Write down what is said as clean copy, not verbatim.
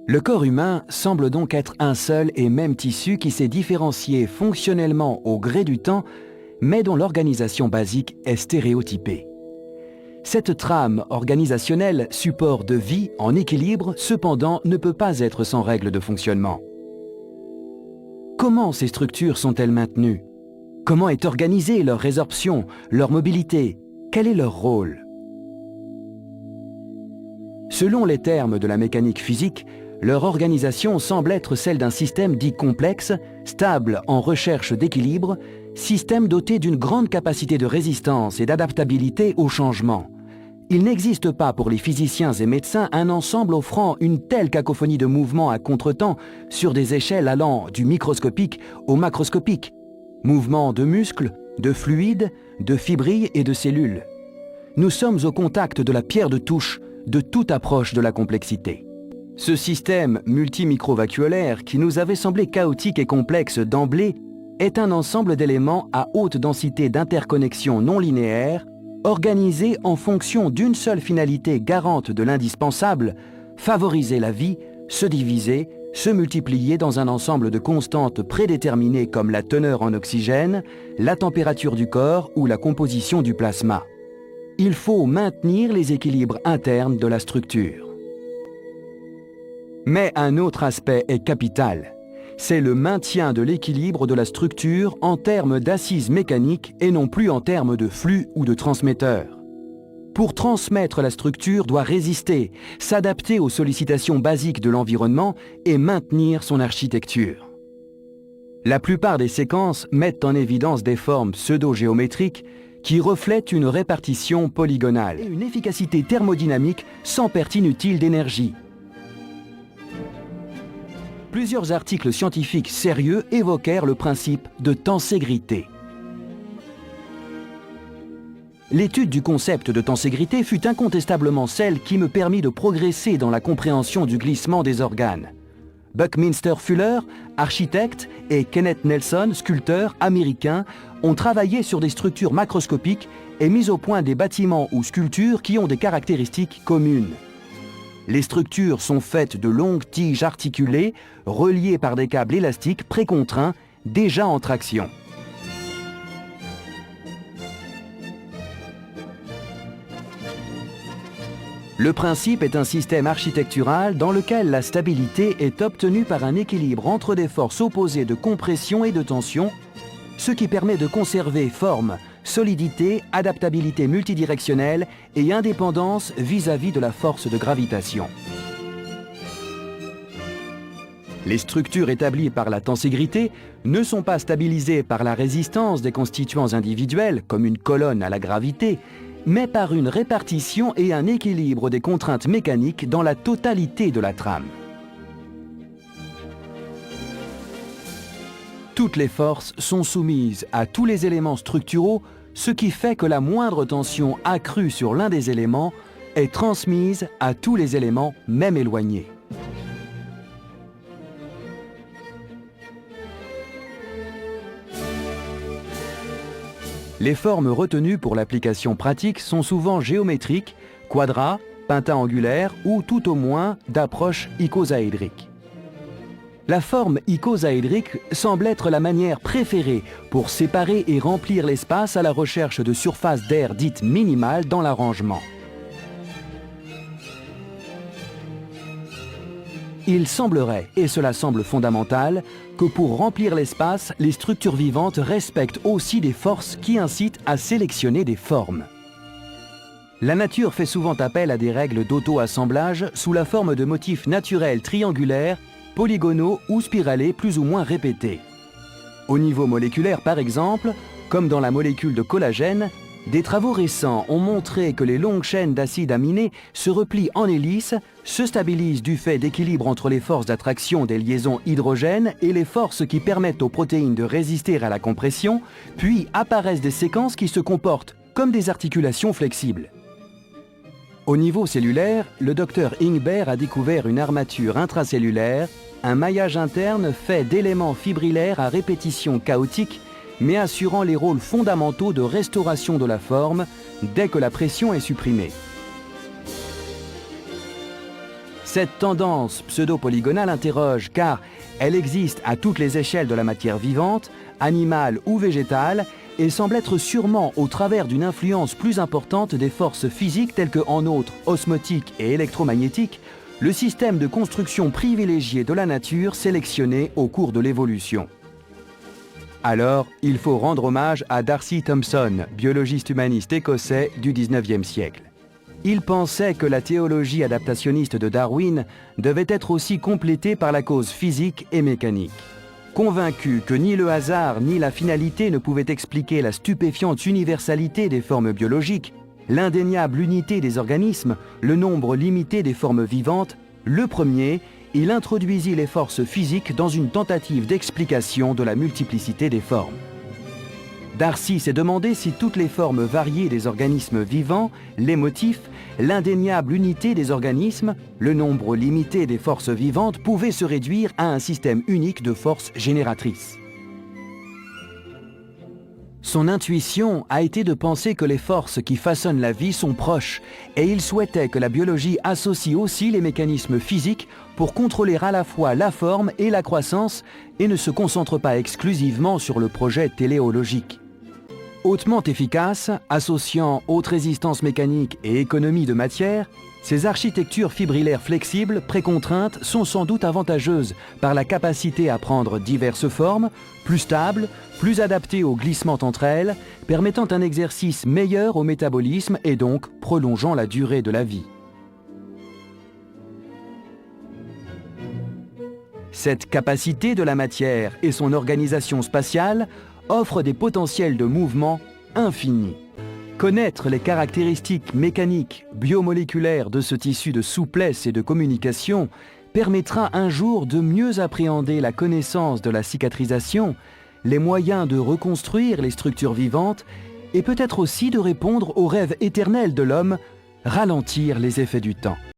Le corps humain semble donc être un seul et même tissu qui s'est différencié fonctionnellement au gré du temps, mais dont l'organisation basique est stéréotypée. Cette trame organisationnelle, support de vie en équilibre, cependant, ne peut pas être sans règles de fonctionnement. Comment ces structures sont-elles maintenues? Comment est organisée leur résorption, leur mobilité? Quel est leur rôle? Selon les termes de la mécanique physique, leur organisation semble être celle d'un système dit complexe, stable en recherche d'équilibre, système doté d'une grande capacité de résistance et d'adaptabilité aux changements. Il n'existe pas pour les physiciens et médecins un ensemble offrant une telle cacophonie de mouvements à contretemps sur des échelles allant du microscopique au macroscopique. Mouvements de muscles, de fluides, de fibrilles et de cellules. Nous sommes au contact de la pierre de touche de toute approche de la complexité. Ce système multimicrovacuolaire qui nous avait semblé chaotique et complexe d'emblée est un ensemble d'éléments à haute densité d'interconnexion non linéaire, organisés en fonction d'une seule finalité garante de l'indispensable, favoriser la vie, se diviser, se multiplier dans un ensemble de constantes prédéterminées comme la teneur en oxygène, la température du corps ou la composition du plasma. Il faut maintenir les équilibres internes de la structure. Mais un autre aspect est capital. C'est le maintien de l'équilibre de la structure en termes d'assises mécaniques et non plus en termes de flux ou de transmetteurs. Pour transmettre, la structure doit résister, s'adapter aux sollicitations basiques de l'environnement et maintenir son architecture. La plupart des séquences mettent en évidence des formes pseudo-géométriques qui reflètent une répartition polygonale et une efficacité thermodynamique sans perte inutile d'énergie. Plusieurs articles scientifiques sérieux évoquèrent le principe de tenségrité. L'étude du concept de tenségrité fut incontestablement celle qui me permit de progresser dans la compréhension du glissement des organes. Buckminster Fuller, architecte, et Kenneth Nelson, sculpteur américain, ont travaillé sur des structures macroscopiques et mis au point des bâtiments ou sculptures qui ont des caractéristiques communes. Les structures sont faites de longues tiges articulées, reliées par des câbles élastiques précontraints, déjà en traction. Le principe est un système architectural dans lequel la stabilité est obtenue par un équilibre entre des forces opposées de compression et de tension, ce qui permet de conserver forme, solidité, adaptabilité multidirectionnelle et indépendance vis-à-vis de la force de gravitation. Les structures établies par la tenségrité ne sont pas stabilisées par la résistance des constituants individuels, comme une colonne à la gravité, mais par une répartition et un équilibre des contraintes mécaniques dans la totalité de la trame. Toutes les forces sont soumises à tous les éléments structuraux, ce qui fait que la moindre tension accrue sur l'un des éléments est transmise à tous les éléments, même éloignés. Les formes retenues pour l'application pratique sont souvent géométriques, quadras, pentaangulaires ou tout au moins d'approche icosaédrique. La forme icosaédrique semble être la manière préférée pour séparer et remplir l'espace à la recherche de surfaces d'air dites minimales dans l'arrangement. Il semblerait, et cela semble fondamental, que pour remplir l'espace, les structures vivantes respectent aussi des forces qui incitent à sélectionner des formes. La nature fait souvent appel à des règles d'auto-assemblage sous la forme de motifs naturels triangulaires, polygonaux ou spiralés plus ou moins répétés. Au niveau moléculaire par exemple, comme dans la molécule de collagène, des travaux récents ont montré que les longues chaînes d'acides aminés se replient en hélice, se stabilisent du fait d'équilibre entre les forces d'attraction des liaisons hydrogènes et les forces qui permettent aux protéines de résister à la compression, puis apparaissent des séquences qui se comportent comme des articulations flexibles. Au niveau cellulaire, le docteur Ingber a découvert une armature intracellulaire, un maillage interne fait d'éléments fibrillaires à répétition chaotique, mais assurant les rôles fondamentaux de restauration de la forme dès que la pression est supprimée. Cette tendance pseudo-polygonale interroge car elle existe à toutes les échelles de la matière vivante, animale ou végétale, et semble être sûrement au travers d'une influence plus importante des forces physiques telles que, en outre, osmotiques et électromagnétiques, le système de construction privilégié de la nature sélectionné au cours de l'évolution. Alors, il faut rendre hommage à D'Arcy Thompson, biologiste humaniste écossais du XIXe siècle. Il pensait que la théologie adaptationniste de Darwin devait être aussi complétée par la cause physique et mécanique. Convaincu que ni le hasard ni la finalité ne pouvaient expliquer la stupéfiante universalité des formes biologiques, l'indéniable unité des organismes, le nombre limité des formes vivantes, le premier, il introduisit les forces physiques dans une tentative d'explication de la multiplicité des formes. Darcy s'est demandé si toutes les formes variées des organismes vivants, les motifs, l'indéniable unité des organismes, le nombre limité des forces vivantes pouvaient se réduire à un système unique de forces génératrices. Son intuition a été de penser que les forces qui façonnent la vie sont proches, et il souhaitait que la biologie associe aussi les mécanismes physiques pour contrôler à la fois la forme et la croissance et ne se concentre pas exclusivement sur le projet téléologique. Hautement efficaces, associant haute résistance mécanique et économie de matière, ces architectures fibrillaires flexibles, précontraintes, sont sans doute avantageuses par la capacité à prendre diverses formes, plus stables, plus adaptées au glissement entre elles, permettant un exercice meilleur au métabolisme et donc prolongeant la durée de la vie. Cette capacité de la matière et son organisation spatiale offre des potentiels de mouvement infinis. Connaître les caractéristiques mécaniques, biomoléculaires de ce tissu de souplesse et de communication permettra un jour de mieux appréhender la connaissance de la cicatrisation, les moyens de reconstruire les structures vivantes et peut-être aussi de répondre au rêve éternel de l'homme, ralentir les effets du temps.